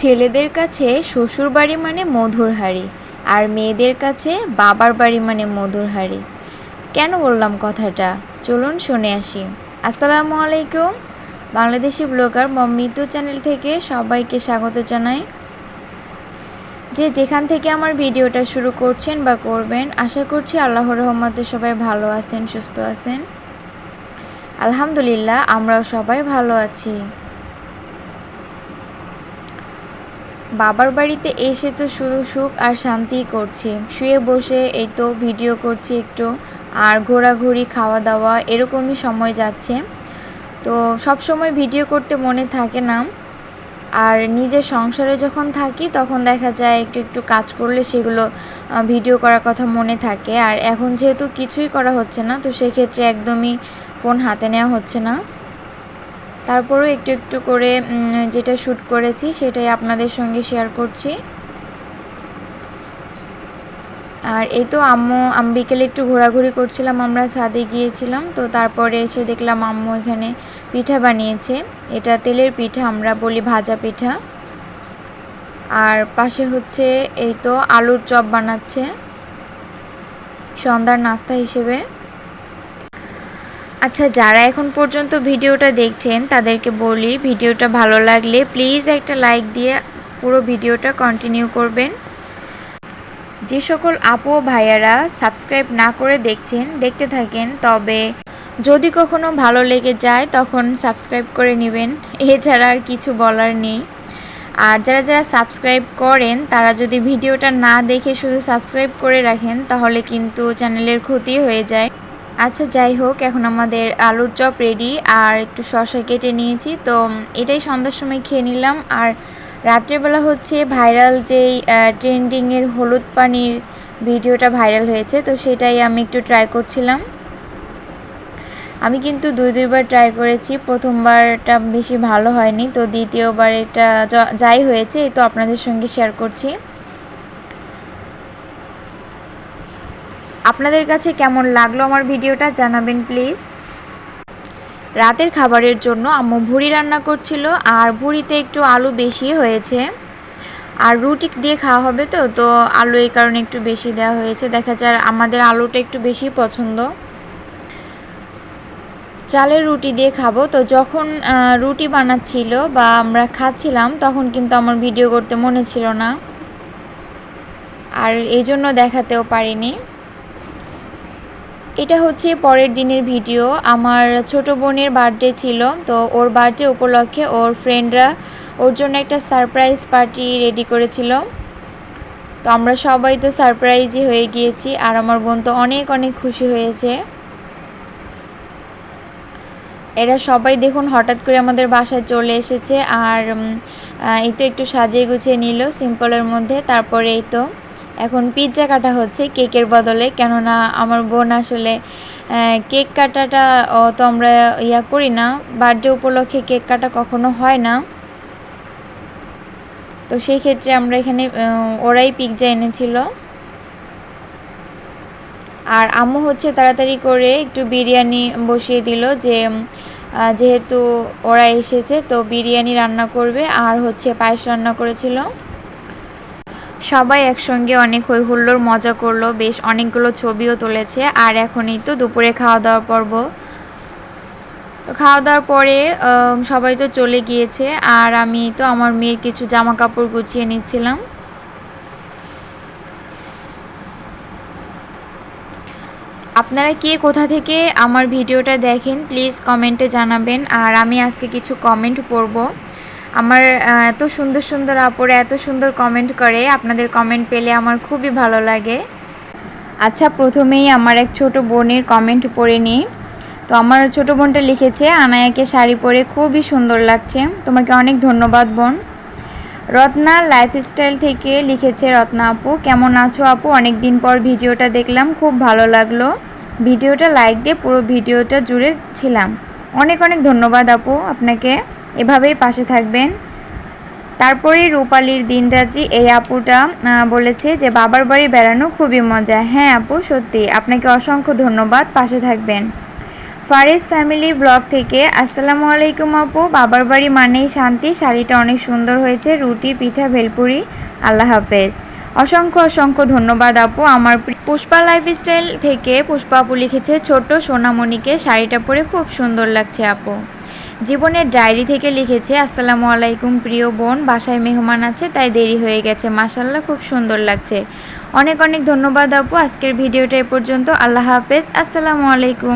ছেলেদের কাছে শ্বশুর বাড়ি মানে মধুর হাঁড়ি, আর মেয়েদের কাছে বাবার বাড়ি মানে মধুর হাঁড়ি। কেন বললাম কথাটা? চলুন শুনে আসি। আসসালামু আলাইকুম। বাংলাদেশি ব্লগার মমিতু চ্যানেল থেকে সবাইকে স্বাগত জানাই। যে যেখান থেকে আমার ভিডিওটা শুরু করছেন বা করবেন, আশা করছি আল্লাহর রহমতে সবাই ভালো আছেন, সুস্থ আছেন। আলহামদুলিল্লাহ, আমরাও সবাই ভালো আছি। বাবার বাড়িতে এসে তো শুধু সুখ আর শান্তিই করছি। শুয়ে বসে এই তো ভিডিও করছি একটু, আর ঘোরাঘুরি, খাওয়া দাওয়া এরকমই সময় যাচ্ছে। তো সব সময় ভিডিও করতে মনে থাকে না, আর নিজের সংসারে যখন থাকি তখন দেখা যায় একটু একটু কাজ করলে সেগুলো ভিডিও করার কথা মনে থাকে। আর এখন যেহেতু কিছুই করা হচ্ছে না, তো সেক্ষেত্রে একদমই ফোন হাতে নেওয়া হচ্ছে না। তারপরেও একটু একটু করে যেটা শ্যুট করেছি সেটাই আপনাদের সঙ্গে শেয়ার করছি। আর এই তো আম্মু বিকেলে একটু ঘোরাঘুরি করছিলাম, আমরা ছাদে গিয়েছিলাম। তো তারপরে এসে দেখলাম আম্মু এখানে পিঠা বানিয়েছে। এটা তেলের পিঠা, আমরা বলি ভাজা পিঠা। আর পাশে হচ্ছে এই তো আলুর চপ বানাচ্ছে সন্ধ্যার নাস্তা হিসেবে। আচ্ছা, যারা এখন পর্যন্ত ভিডিওটা দেখছেন তাদেরকে বলি, ভিডিওটা ভালো লাগলে প্লিজ একটা লাইক দিয়ে পুরো ভিডিওটা কন্টিনিউ করবেন। যে সকল আপু ও ভাইয়ারা সাবস্ক্রাইব না করে দেখছেন, দেখতে থাকেন। তবে যদি কখনো ভালো লেগে যায় তখন সাবস্ক্রাইব করে নেবেন, এছাড়া আর কিছু বলার নেই। আর যারা যারা সাবস্ক্রাইব করেন তারা যদি ভিডিওটা না দেখে শুধু সাবস্ক্রাইব করে রাখেন তাহলে কিন্তু চ্যানেলের ক্ষতি হয়ে যায়। আচ্ছা, যাই হোক, এখন আমাদের আলুর চপ রেডি, আর একটু শসা কেটে নিয়েছি। তো এটাই সন্ধ্যার সময় খেয়ে নিলাম। আর রাত্রেবেলা হচ্ছে ভাইরাল যেই ট্রেন্ডিংয়ের হলুদ পানির ভিডিওটা ভাইরাল হয়েছে, তো সেটাই আমি একটু ট্রাই করছিলাম। আমি কিন্তু দুইবার ট্রাই করেছি, প্রথমবারটা বেশি ভালো হয়নি, তো দ্বিতীয়বার এটা যাই হয়েছে এই তো আপনাদের সঙ্গে শেয়ার করছি। আপনাদের কাছে কেমন লাগলো আমার ভিডিওটা জানাবেন প্লিজ। রাতের খাবারের জন্য আম্মু ভুড়ি রান্না করছিল, আর ভুড়িতে একটু আলু বেশি হয়েছে। আর রুটি দিয়ে খাওয়া হবে, তো আলু এই কারণে একটু বেশি দেওয়া হয়েছে। দেখা যায় আমাদের আলুটা একটু বেশি পছন্দ। চালের রুটি দিয়ে খাবো। তো যখন রুটি বানাচ্ছিল বা আমরা খাচ্ছিলাম তখন কিন্তু আমার ভিডিও করতে মনে ছিল না, আর এই জন্য দেখাতেও পারিনি। এটা হচ্ছে পরের দিনের ভিডিও। আমার ছোট বোনের বার্থডে ছিল, তো ওর বার্থডে উপলক্ষে ওর ফ্রেন্ডরা ওর জন্য একটা সারপ্রাইজ পার্টি রেডি করেছিল। তো আমরা সবাই তো সারপ্রাইজই হয়ে গিয়েছি, আর আমার বোন তো অনেক অনেক খুশি হয়েছে। এরা সবাই দেখুন হঠাৎ করে আমাদের বাসায় চলে এসেছে, আর এই তো একটু সাজিয়ে গুছিয়ে নিল সিম্পলের মধ্যে। তারপরে এই তো এখন পিৎজা কাটা হচ্ছে কেকের বদলে, কেননা আমার বোন আসলে কেক কাটাটা তো আমরা করি না, বার্থডে উপলক্ষে কেক কাটা কখনো হয় না। তো সেই ক্ষেত্রে আমরা এখানে ওরাই পিৎজা এনেছিল। আর আম্মু হচ্ছে তাড়াতাড়ি করে একটু বিরিয়ানি বসিয়ে দিল, যেহেতু ওরা এসেছে তো বিরিয়ানি রান্না করবে, আর হচ্ছে পায়েস রান্না করেছিল। সবাই একসঙ্গে অনেক হই হুল্লোড় মজা করলো, বেশ অনেকগুলো ছবিও তুলেছে। আর এখনই তো দুপুরে খাওয়া দাওয়ার পর্ব। তো খাওয়া দাওয়ার পরে সবাই তো চলে গিয়েছে, আর আমি তো আমার মেয়ের কিছু জামা কাপড় গুছিয়ে নিচ্ছিলাম। আপনারা কে কোথা থেকে আমার ভিডিওটা দেখেন প্লিজ কমেন্টে জানাবেন। আর আমি আজকে কিছু কমেন্ট পড়ব। আমার এত সুন্দর সুন্দর আপুরা এত সুন্দর কমেন্ট করে, আপনাদের কমেন্ট পেলে আমার খুবই ভালো লাগে। আচ্ছা, প্রথমেই আমার এক ছোট বোনের কমেন্ট পড়ে নিই। তো আমার ছোট বোনটা লিখেছে, আনায়াকে শাড়ি পরে খুবই সুন্দর লাগছে। তোমাকে অনেক ধন্যবাদ বোন। রত্না লাইফস্টাইল থেকে লিখেছে, রত্না আপু কেমন আছো আপু, অনেক দিন পর ভিডিওটা দেখলাম, খুব ভালো লাগলো। ভিডিওটা লাইক দিয়ে পুরো ভিডিওটা জুড়ে ছিলাম। অনেক অনেক ধন্যবাদ আপু আপনাকে, এভাবেই পাশে থাকবেন। তারপরে রূপালীর দিনরাত্রি এই আপুটা বলেছে যে বাবার বাড়ি বেড়ানো খুবই মজা। হ্যাঁ আপু, সত্যি আপনাকে অসংখ্য ধন্যবাদ, পাশে থাকবেন। ফারিস ফ্যামিলি ব্লগ থেকে আসসালামু আলাইকুম আপু। বাবার বাড়ি মানেই শান্তি, শাড়িটা অনেক সুন্দর হয়েছে, রুটি পিঠা ভেলপুরি, আল্লাহ হাফেজ। অসংখ্য অসংখ্য ধন্যবাদ আপু। আমার পুষ্পা লাইফস্টাইল থেকে পুষ্পা আপু লিখেছে, ছোট্ট সোনামণিকে শাড়িটা পরে খুব সুন্দর লাগছে আপু। জীবনের ডায়েরি থেকে লিখেছে, আসসালামু আলাইকুম প্রিয় বোন, বাসায় মেহমান আছে তাই দেরি হয়ে গেছে, মাশাল্লাহ খুব সুন্দর লাগছে। অনেক অনেক ধন্যবাদ আপু। আজকের ভিডিওটা এ পর্যন্ত। আল্লাহ হাফেজ, আসসালামু আলাইকুম।